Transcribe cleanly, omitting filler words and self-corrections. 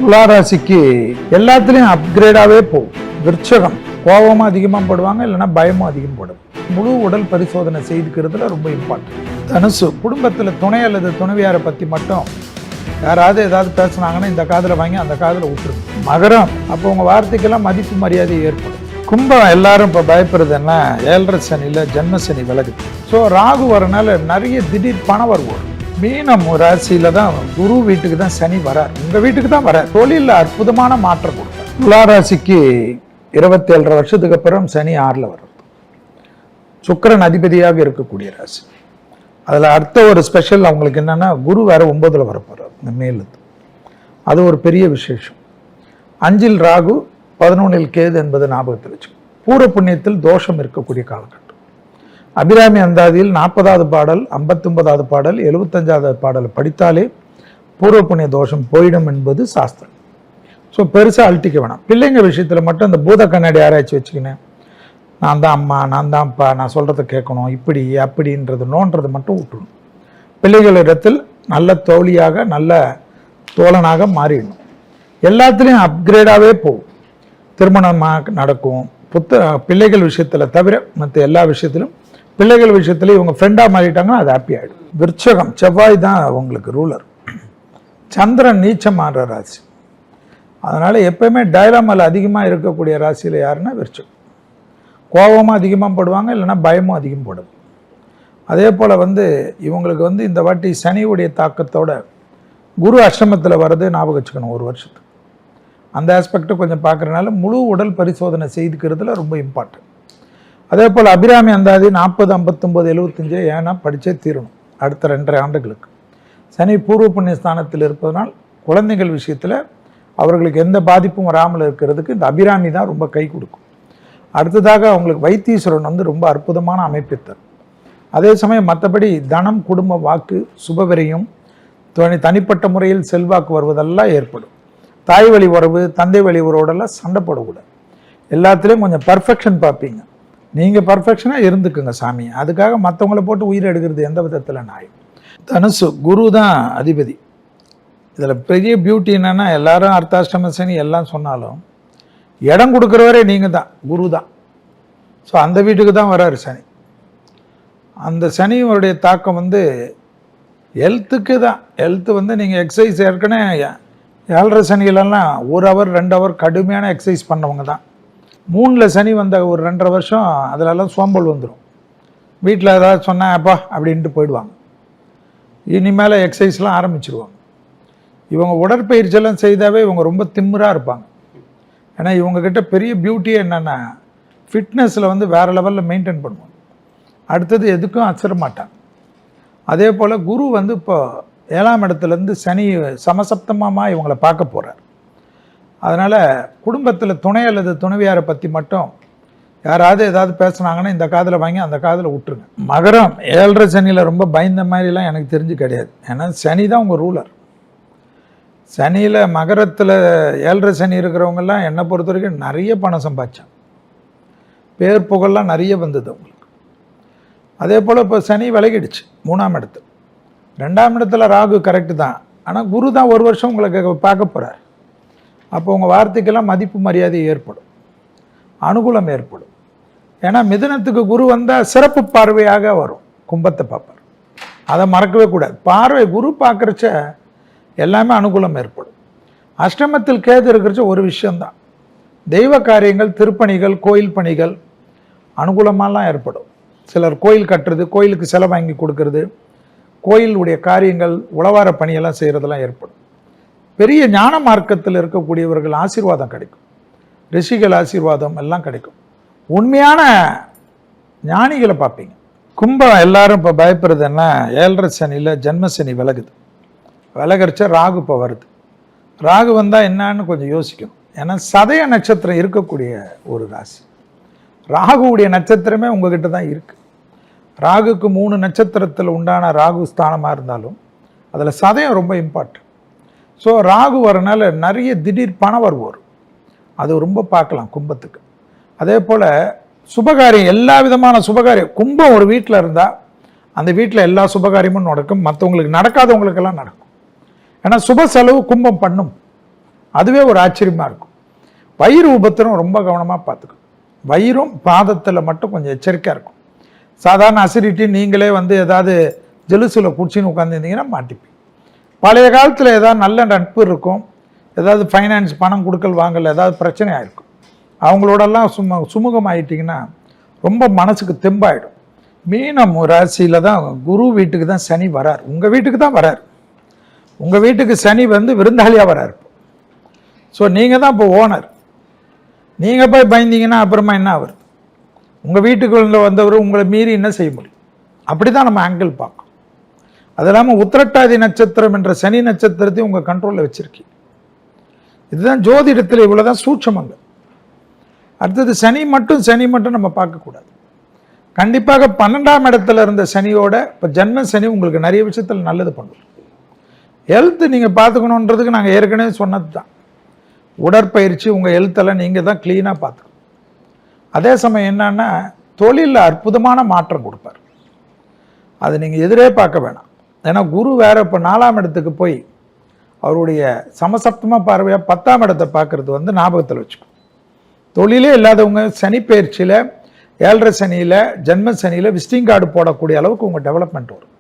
துளாராசிக்கு எல்லாத்துலேயும் அப்கிரேடாகவே போகும். விருச்சகம் கோபமும் அதிகமாக போடுவாங்க, இல்லைன்னா பயமும் அதிகம் போடும். முழு உடல் பரிசோதனை செய்துக்கிறதுல ரொம்ப இம்பார்ட்டன்ட். தனுசு குடும்பத்தில் துணை அல்லது துணைவியாரை பற்றி மட்டும் யாராவது ஏதாவது பேசுனாங்கன்னா இந்த காதில் வாங்கி அந்த காதில் விட்டுருங்க. மகரம் அப்போ உங்கள் வார்த்தைக்கெல்லாம் மதிப்பு மரியாதை ஏற்படும். கும்பம் எல்லாரும் இப்போ பயப்படுறது என்ன, 7.5 சனியில் ஜென்ம சனி விலகுது. ஸோ ராகு வரனால நிறைய திடீர் பண வருவோம். மீனம் ராசியில தான் குரு வீட்டுக்கு தான் சனி வரார், உங்க வீட்டுக்கு தான் வரார். தொழிலில் அற்புதமான மாற்றம் கொடுப்பார். துளாராசிக்கு 27 வருஷத்துக்கு அப்புறம் சனி 6ல் வரும். சுக்கிரன் அதிபதியாக இருக்கக்கூடிய ராசி. அதில் அடுத்த ஒரு ஸ்பெஷல் அவங்களுக்கு என்னன்னா, குரு வேற 9ல் வரப்போறார் இந்த மேலுது. அது ஒரு பெரிய விசேஷம். 5ல் ராகு 11ல் கேது என்பது ஞாபகத்தில் வச்சு. பூர்வ புண்ணியத்தில் தோஷம் இருக்கக்கூடிய காலகட்டம். அபிராமி அந்தாதியில் 40வது பாடல், 59வது பாடல், 75வது பாடல் படித்தாலே பூர்வ புண்ணிய தோஷம் போயிடும் என்பது சாஸ்திரம். ஸோ பெருசாக அழட்டிக்க வேணாம். பிள்ளைங்க விஷயத்தில் மட்டும் இந்த பூத கண்ணாடி ஆராய்ச்சி வச்சுக்கினேன், நான் தான் அம்மா, நான் தான் அப்பா, நான் சொல்கிறத கேட்கணும், இப்படி அப்படின்றது நோன்றது மட்டும் விட்டுணும். பிள்ளைகளிடத்தில் நல்ல தோழியாக நல்ல தோழனாக மாறிடணும். எல்லாத்துலேயும் அப்கிரேடாகவே போகும். திருமணமாக நடக்கும். பிள்ளைகள் விஷயத்தில் தவிர மற்ற எல்லா விஷயத்திலும், பிள்ளைகள் விஷயத்துல இவங்க ஃப்ரெண்டாக மாறிட்டாங்கன்னா அது ஹாப்பி ஆகிடும். விருச்சகம் செவ்வாய் தான் உங்களுக்கு ரூலர். சந்திரன் நீச்சமாகிற ராசி. அதனால் எப்பயுமே டைலாமல் அதிகமாக இருக்கக்கூடிய ராசியில் யாருன்னா விருச்சகம். கோபமும் அதிகமாக போடுவாங்க, இல்லைன்னா பயமும் அதிகம் போடும். அதே போல் இவங்களுக்கு இந்த வாட்டி சனியுடைய தாக்கத்தோட குரு அஷ்டமத்தில் வர்றது ஞாபகம் வச்சுக்கணும் ஒரு வருஷத்துக்கு. அந்த ஆஸ்பெக்டை கொஞ்சம் பார்க்குறதுனால முழு உடல் பரிசோதனை செய்துக்கிறதுல ரொம்ப இம்பார்ட்டன்ட். அதே போல் அபிராமி அந்தாதி 40, 59, 75 ஏன்னா படித்தே தீரணும் அடுத்த 2.5 ஆண்டுகளுக்கு. சனி பூர்வ புண்ணிய ஸ்தானத்தில் இருப்பதனால் குழந்தைகள் விஷயத்தில் அவர்களுக்கு எந்த பாதிப்பும் வராமல் இருக்கிறதுக்கு இந்த அபிராமி தான் ரொம்ப கை கொடுக்கும். அடுத்ததாக அவங்களுக்கு வைத்தீஸ்வரன் ரொம்ப அற்புதமான அமைப்பை தரும். அதே சமயம் மற்றபடி தனம், குடும்ப வாக்கு, சுபவிரையும், தனிப்பட்ட முறையில் செல்வாக்கு வருவதெல்லாம் ஏற்படும். தாய் வழி உறவு, தந்தை வழி உறவோடெல்லாம் சண்டை போடக்கூடாது. எல்லாத்துலேயும் கொஞ்சம் பர்ஃபெக்ஷன் பார்ப்பீங்க. நீங்கள் பர்ஃபெக்ஷனாக இருந்துக்குங்க சாமி. அதுக்காக மற்றவங்களை போட்டு உயிர் எடுக்கிறது எந்த விதத்தில் நியாயம்? தனுசு குரு தான் அதிபதி. இதில் பெரிய பியூட்டி என்னென்னா, எல்லாரும் அர்த்தாஷ்டம சனி எல்லாம் சொன்னாலும் இடம் கொடுக்குறவரே நீங்கள் தான், குரு தான். ஸோ அந்த வீட்டுக்கு தான் வராரு சனி. அந்த சனியோடைய தாக்கம் ஹெல்த்துக்கு தான். ஹெல்த்து நீங்கள் எக்ஸசைஸ் ஏற்கனவே 7.5 சனியிலலாம் 1 ஹவர் 2 ஹவர் கடுமையான எக்ஸசைஸ் பண்ணவங்க தான். 3ல் சனி வந்த ஒரு 2.5 வருஷம் அதிலெல்லாம் சோம்பல் வந்துடும். வீட்டில் ஏதாவது சொன்னால் அப்பா அப்படின்ட்டு போயிடுவாங்க. இனிமேல் எக்ஸசைஸ்லாம் ஆரம்பிச்சிருவாங்க. இவங்க உடற்பயிற்சியெல்லாம் செய்தாவே இவங்க ரொம்ப திமிராக இருப்பாங்க. ஏன்னா இவங்கக்கிட்ட பெரிய பியூட்டியே என்னென்னா, ஃபிட்னஸில் வேறு லெவலில் மெயின்டைன் பண்ணுவாங்க. அடுத்தது எதுக்கும் அசர மாட்டாங்க. அதே போல் குரு இப்போ 7ஆம் இடத்துலேருந்து சனி சமசப்தமாக இவங்களை பார்க்க போகிறார். அதனால் குடும்பத்தில் துணை அல்லது துணைவியாரை பற்றி மட்டும் யாராவது ஏதாவது பேசுனாங்கன்னா இந்த காதில் வாங்கி அந்த காதில் விட்டுருங்க. மகரம் 7.5 சனியில் ரொம்ப பயந்த மாதிரிலாம் எனக்கு தெரிஞ்சு கிடையாது. ஏன்னா சனி தான் உங்கள் ரூலர். சனியில் மகரத்தில் 7.5 சனி இருக்கிறவங்கெல்லாம் என்னை பொறுத்த வரைக்கும் நிறைய பணம் சம்பாதிச்சாங்க. பேர் புகழ்லாம் நிறைய வந்தது அவங்களுக்கு. அதே போல் இப்போ சனி விலகிடுச்சு 3ஆம் இடத்துல. 2ஆம் இடத்துல ராகு கரெக்டு தான். ஆனால் குரு தான் ஒரு வருஷம் உங்களுக்கு பார்க்க போகிறார். அப்போ உங்கள் வார்த்தைக்கெல்லாம் மதிப்பு மரியாதை ஏற்படும், அனுகூலம் ஏற்படும். ஏன்னா மிதுனத்துக்கு குரு வந்தால் சிறப்பு பார்வையாக வரும். கும்பத்தை பார்ப்பார், அதை மறக்கவே கூடாது. பார்வை குரு பார்க்குறச்ச எல்லாமே அனுகூலம் ஏற்படும். அஷ்டமத்தில் கேது இருக்கிறச்ச ஒரு விஷயந்தான், தெய்வ காரியங்கள், திருப்பணிகள், கோயில் பணிகள் அனுகூலமாலாம் ஏற்படும். சிலர் கோயில் கட்டுறது, கோயிலுக்கு செலவு வாங்கி கொடுக்கறது, கோயிலுடைய காரியங்கள், உளவார பணியெல்லாம் செய்கிறதெல்லாம் ஏற்படும். பெரிய ஞான மார்க்கத்தில் இருக்கக்கூடியவர்கள் ஆசீர்வாதம் கிடைக்கும். ரிஷிகள் ஆசீர்வாதம் எல்லாம் கிடைக்கும். உண்மையான ஞானிகளை பார்ப்பீங்க. கும்பம் எல்லாரும் இப்போ பயப்படுறது என்ன, 7.5 சனியில் ஜென்ம சனி விலகுது. விலகரிச்ச ராகு இப்போ வருது. ராகு வந்தால் என்னான்னு கொஞ்சம் யோசிக்கணும். ஏன்னா சதய நட்சத்திரம் இருக்கக்கூடிய ஒரு ராசி. ராகுவுடைய நட்சத்திரமே உங்ககிட்ட தான் இருக்குது. ராகுக்கு 3 நட்சத்திரத்தில் உண்டான ராகு ஸ்தானமாக இருந்தாலும் அதில் சதயம் ரொம்ப இம்பார்ட்டன்ட். ஸோ ராகு வரனால நிறைய திடீர் பண வரவு வரும். அது ரொம்ப பார்க்கலாம் கும்பத்துக்கு. அதே போல் சுபகாரியம், எல்லா விதமான சுபகாரியம். கும்பம் ஒரு வீட்டில் இருந்தால் அந்த வீட்டில் எல்லா சுபகாரியமும் நடக்கும். மற்றவங்களுக்கு நடக்காதவங்களுக்கெல்லாம் நடக்கும். ஏன்னா சுப செலவு கும்பம் பண்ணும். அதுவே ஒரு ஆச்சரியமாக இருக்கும். வயிறு உபத்திரம் ரொம்ப கவனமாக பார்த்துக்கணும். வயிறும் பாதத்தில் மட்டும் கொஞ்சம் எச்சரிக்கையாக இருக்கும். சாதாரண அசிடிட்டி நீங்களே வந்து ஏதாவது ஜெலுசில் குடிச்சின்னு உட்காந்துருந்தீங்கன்னா மாட்டிப்பீங்க. பழைய காலத்தில் ஏதாவது நல்ல நட்பு இருக்கும், ஏதாவது ஃபைனான்ஸ் பணம் கொடுக்கல் வாங்கல ஏதாவது பிரச்சனை ஆகிருக்கும், அவங்களோடலாம் சுமூகம் ஆகிட்டிங்கன்னா ரொம்ப மனசுக்கு தெம்பாயிடும். மீனம் ராசியில் தான் குரு வீட்டுக்கு தான் சனி வரார், உங்கள் வீட்டுக்கு தான் வரார். உங்கள் வீட்டுக்கு சனி வந்து விருந்தாளியாக வரார். ஸோ நீங்கள் தான் இப்போ ஓனர். நீங்கள் போய் பயந்தீங்கன்னா அப்புறமா என்ன ஆகுது? உங்கள் வீட்டுக்குள்ள வந்தவர் உங்களை மீறி என்ன செய்ய முடியும்? அப்படி தான் நம்ம ஆங்கிள் பார்க்கணும். அது இல்லாமல் உத்திரட்டாதி நட்சத்திரம் என்ற சனி நட்சத்திரத்தையும் உங்கள் கண்ட்ரோலில் வச்சுருக்கீங்க. இதுதான் ஜோதிடத்தில் இவ்வளோதான் சூட்சமங்கள். அடுத்தது சனி மட்டும் நம்ம பார்க்கக்கூடாது. கண்டிப்பாக 12ஆம் இடத்துல இருந்த சனியோட இப்போ ஜன்ம சனி உங்களுக்கு நிறைய விஷயத்தில் நல்லது பண்ணுவோம். ஹெல்த்து நீங்கள் பார்த்துக்கணுன்றதுக்கு நாங்கள் ஏற்கனவே சொன்னது தான். உடற்பயிற்சி உங்கள் ஹெல்த்தெல்லாம் நீங்கள் தான் க்ளீனாக பார்த்துக்கணும். அதே சமயம் என்னன்னா தொழிலில் அற்புதமான மாற்றம் கொடுப்பார். அது நீங்கள் எதிரே பார்க்க வேணாம். ஏன்னா குரு வேற இப்போ 4ஆம் இடத்துக்கு போய் அவருடைய சமசப்தமாக பார்வையாக 10ஆம் இடத்தை பார்க்கறது வந்து ஞாபகத்தில் வச்சுக்கணும். தொழிலே இல்லாதவங்க சனி பயிற்சியில் 7.5 சனியில் ஜென்ம சனியில் விசிட்டிங் கார்டு போடக்கூடிய அளவுக்கு உங்கள் டெவலப்மெண்ட் வரும்.